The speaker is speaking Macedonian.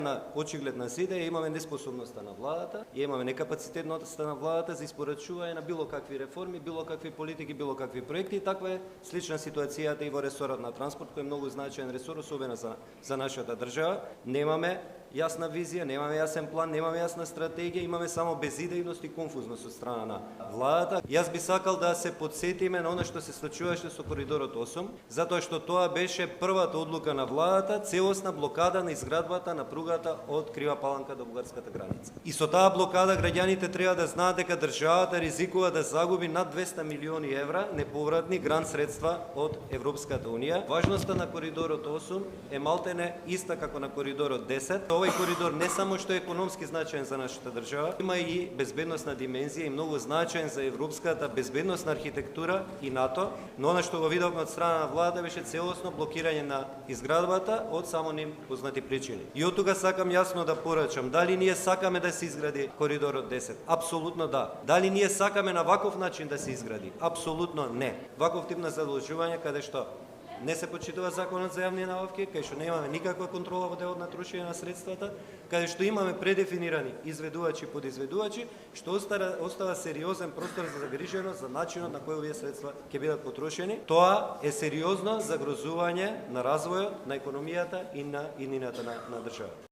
На очиглед на сите имаме неспособноста на владата, имаме некапацитетноста на владата за испорачување на било какви реформи, било какви политики, било какви проекти. Таква е слична ситуацијата и во ресорот на транспорт, кој е многу значаен ресор, особено за нашата држава. Немаме јасна визија, немаме јасен план, немаме јасна стратегија, имаме само безидејност и конфузност од страна на владата. Јас би сакал да се подсетиме на она што се случуваше со коридорот 8, затоа што тоа беше првата одлука на владата, целосна блокада на изградбата на пругата од Крива Паланка до бугарската граница. И со таа блокада граѓаните треба да знаат дека државата ризикува да загуби над 200 милиони евра неповратни грант средства од Европската унија. Важноста на коридорот 8 е малтене иста како на коридорот 10. Овој коридор не само што е економски значаен за нашата држава, има и безбедносна димензија и многу значаен за европската безбедносна архитектура и НАТО, но она што го видовме од страна на владата беше целосно блокирање на изградбата од само ним познати причини. И од тука сакам јасно да порачам, дали ние сакаме да се изгради коридорот 10? Апсолутно да. Дали ние сакаме на ваков начин да се изгради? Апсолутно не. Ваков тип на задолжување каде што не се почитува законот за јавни набавки, кај што немаме никаква контрола во делот на трошење на средствата, каде што имаме предефинирани изведувачи и подизведувачи, што остава сериозен простор за загриженост за начинот на кој овие средства ќе бидат потрошени. Тоа е сериозно загрозување на развојот на економијата и на иднината на државата.